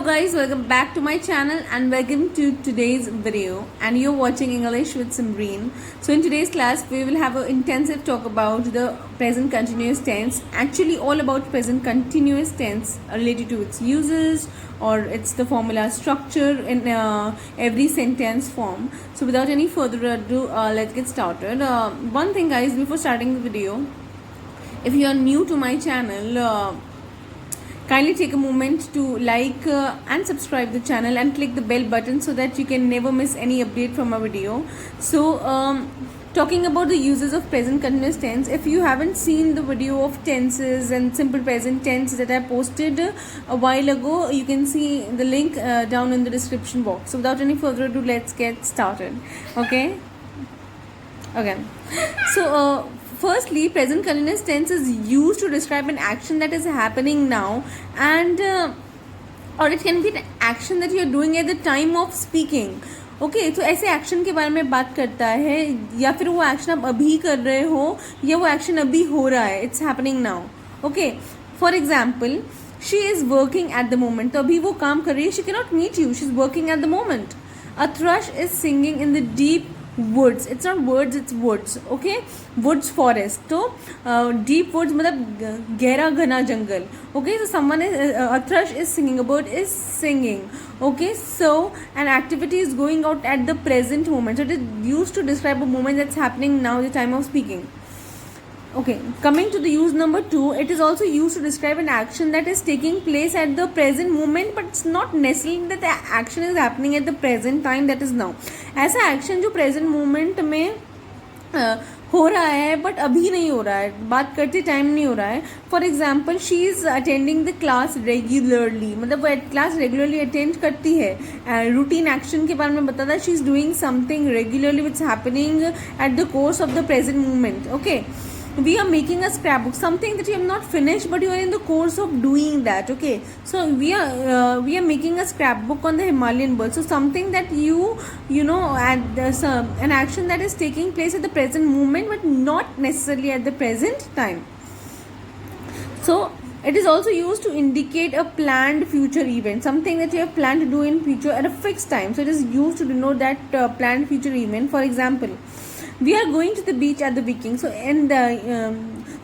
guys, welcome back to my channel and welcome to today's video, and you're watching English with Simreen. So in today's class we will have an intensive talk about the present continuous tense, actually all about present continuous tense related to its uses or it's the formula structure in every sentence form. So without any further ado, let's get started. One thing guys, before starting the video, if you are new to my channel, kindly take a moment to like and subscribe the channel and click the bell button so that you can never miss any update from our video. So talking about the uses of present continuous tense, if you haven't seen the video of tenses and simple present tense that I posted a while ago, you can see the link down in the description box. So without any further ado, let's get started. Okay. So firstly, present continuous tense is used to describe an action that is happening now, and or it can be an action that you are doing at the time of speaking. Okay तो ऐसे action के बारे में बात करता है, या फिर वो एक्शन आप अभी कर रहे हो या वो एक्शन अभी हो रहा है, it's happening now. Okay, for example, she is working at the moment, तो अभी वो काम कर रही है. She can not meet you, she is working at the moment. A thrush is singing in the deep woods. It's not words, it's woods. Okay, woods, forest. तो deep woods मतलब गहरा घना जंगल. Okay, so someone is a thrush is singing, a bird is singing. Okay, so an activity is going out at the present moment. So it is used to describe a moment that's happening now, the time of speaking. Okay, coming to the use number 2, it is also used to describe an action that is taking place at the present moment, but it's not necessarily that the action is happening at the present time, that is now. ऐसा action जो present moment में हो रहा है but अभी नहीं हो रहा है, बात करते टाइम नहीं हो रहा है. For example, she is attending the class regularly, मतलब वो क्लास रेगुलरली अटेंड करती है. रूटीन एक्शन के बारे में बताता है. She is doing something regularly which happening at the course of the present moment. Okay, we are making a scrapbook, something that you have not finished but you are in the course of doing that. Okay, so we are making a scrapbook on the Himalayan birds. So something that you know at an action that is taking place at the present moment but not necessarily at the present time. So it is also used to indicate a planned future event, something that you have planned to do in future at a fixed time. So it is used to denote that planned future event. For example, we are going to the beach at the weekend. So in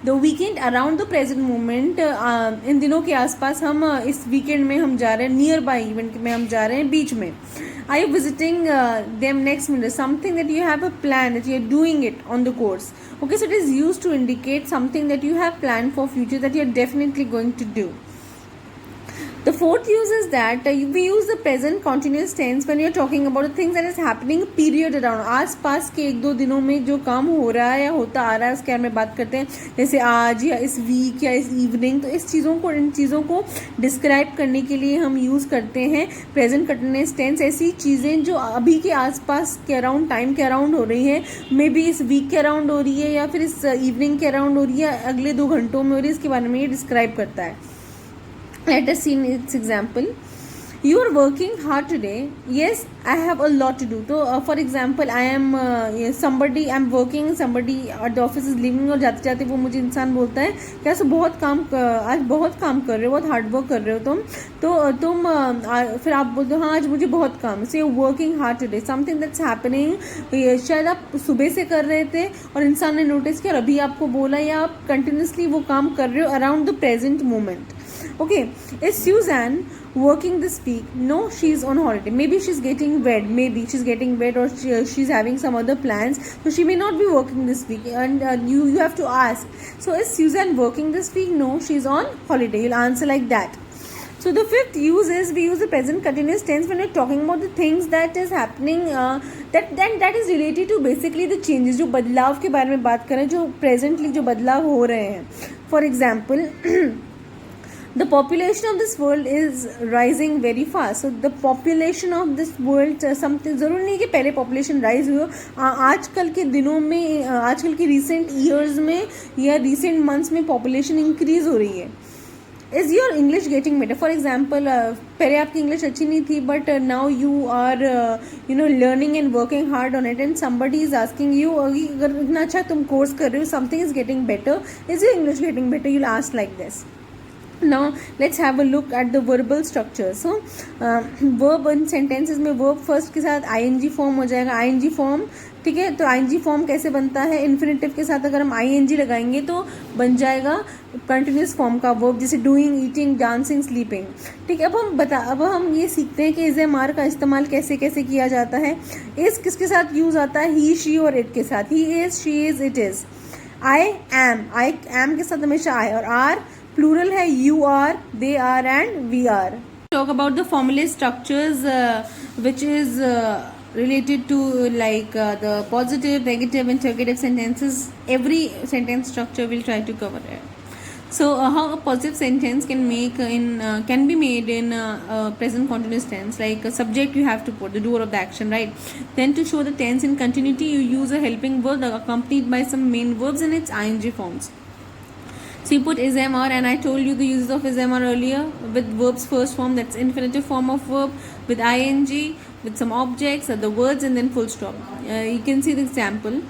the weekend around the present moment, इन दिनों के आसपास हम इस weekend में हम जा रहे हैं, नियर बाई इवेंट में हम जा रहे हैं बीच में. Are you visiting them next minute? Something that you have a plan, that you are doing it on the course. Okay, so it is used to indicate something that you have planned for future that you are definitely going to do. The fourth use is that we use the present continuous tense when you are talking about the things that is happening period around. आस पास के एक दो दिनों में जो काम हो रहा है या होता आ रहा है उसके बारे में बात करते हैं, जैसे आज या इस वीक या इस इवनिंग. तो इन चीज़ों को डिस्क्राइब करने के लिए हम यूज़ करते हैं प्रेजेंट कंटिन्यूअस टेंस. ऐसी चीज़ें जो अभी के आसपास के अराउंड, टाइम के अराउंड हो रही है, मे बी इस वीक के अराउंड हो रही है या फिर इस इवनिंग के अराउंड हो रही है, अगले 2 घंटों में हो रही है, इसके बारे में ये डिस्क्राइब करता है. Let us see its example. You are working hard today. Yes, I have a lot to do. So, for example, I am somebody. I am working. Somebody at the office is leaving और जाते जाते वो मुझे इंसान बोलता है कि आज बहुत काम कर रहे हो, बहुत हार्ड वर्क कर रहे हो तुम. तो तुम फिर आप बोलते हो हाँ आज मुझे बहुत काम है. So you are working hard today. Something that's happening. शायद आप सुबह से कर रहे थे और इंसान ने नोटिस किया और अभी आपको बोला, या आप कंटिन्यूसली वो काम कर रहे हो around the present moment. Okay, is Suzanne working this week? No, she's on holiday. Maybe she's getting wed, or she's having some other plans, so she may not be working this week. And you have to ask, so is Suzanne working this week? No, she's on holiday. You'll answer like that. So the fifth use is we use the present continuous tense when we're talking about the things that is happening, that is related to basically the changes, जो बदलाव के बारे में बात करें, जो presently जो बदलाव हो रहे हैं. For example, the population of this world is rising very fast. So the population of this world something, ज़रूर नहीं कि पहले population rise हुई हो, आजकल के दिनों में, आजकल के recent years में या recent months में population increase हो रही है. Is your English getting better? For example, पहले आपकी English अच्छी नहीं थी, but now you are learning and working hard on it, and somebody is asking you, अगर इतना अच्छा तुम कोर्स कर रहे हो, something is getting better. Is your English getting better? You'll ask like this. Now let's have a look at the verbal structure. So verb in sentences में verb first के साथ ing फॉर्म हो जाएगा. ing form, ठीक है. तो ing form कैसे बनता है? इन्फिनेटिव के साथ अगर हम ing लगाएंगे तो बन जाएगा कंटिन्यूस फॉर्म का वर्ब, जैसे डूइंग, ईटिंग, डांसिंग, स्लीपिंग. ठीक है. अब हम ये सीखते हैं कि इज एम आर का इस्तेमाल कैसे कैसे किया जाता है. इज किसके साथ यूज आता है? ही, शी और इट के साथ. He is, she is, it is. I am के साथ हमेशा आई, और आर प्लूरल है. You are, they are and we are. Talk about the formulae structures which is related to the positive, negative, interrogative sentences. Every sentence structure we'll try to cover it. So how a positive sentence can be made in present continuous tense. Like a subject, you have to put the doer of the action, right? Then to show the tense in continuity, you use a helping verb accompanied by some main verbs in its ing forms. So you put is MR, and I told you the uses of is MR earlier, with verbs first form, that's infinitive form of verb, with ing, with some objects, other words, and then full stop. You can see the example.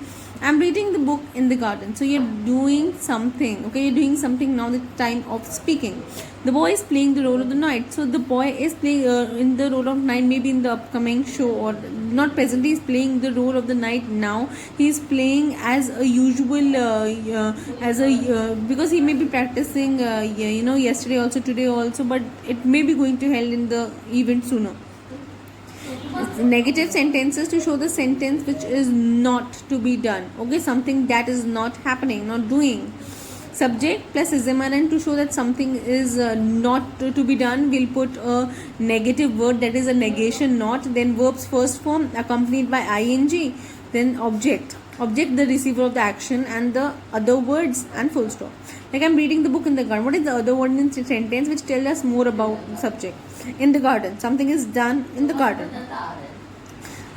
I'm reading the book in the garden. So you're doing something, okay? You're doing something now, the time of speaking. The boy is playing the role of the knight. So the boy is playing in the role of knight, maybe in the upcoming show, or not presently. He's playing the role of the knight now. He's playing as a usual, because he may be practicing, yesterday also, today also, but it may be going to held in the event sooner. Negative sentences to show the sentence which is not to be done, okay? Something that is not happening, not doing. Subject plus ism, and to show that something is not to be done, we'll put a negative word, that is a negation, not. Then verbs first form accompanied by ing, then object, the receiver of the action, and the other words, and full stop. Like I'm reading the book in the garden. What is the other word in the sentence which tell us more about the subject? In the garden, something is done in the garden.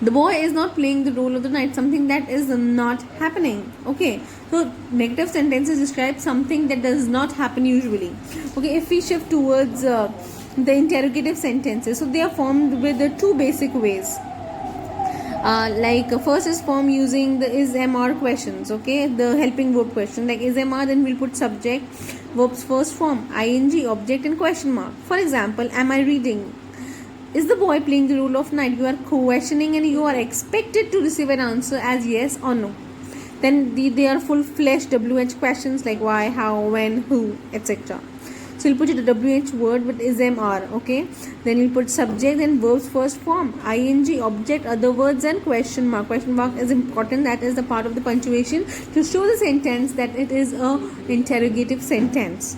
The boy is not playing the role of the knight, something that is not happening, okay? So negative sentences describe something that does not happen usually, okay? If we shift towards the interrogative sentences, so they are formed with the two basic ways. First is formed using the is MR questions, okay? The helping verb question, like is MR, then we'll put subject, verbs first form, ing, object, and question mark. For example, am I reading? Is the boy playing the role of knight? You are questioning, and you are expected to receive an answer as yes or no. Then they are full-fledged WH questions like why, how, when, who, etc. So you'll put it a WH word with is MR, okay? Then you'll put subject and verbs first form, ing, object, other words, and question mark. Question mark is important. That is the part of the punctuation to show the sentence that it is a interrogative sentence.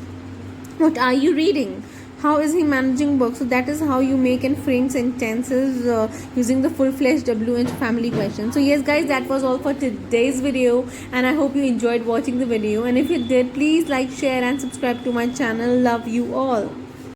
What are you reading? How is he managing work? So that is how you make and frame sentences using the full-fledged WH family question. So yes guys, that was all for today's video, and I hope you enjoyed watching the video, and if you did, please like, share and subscribe to my channel. Love you all.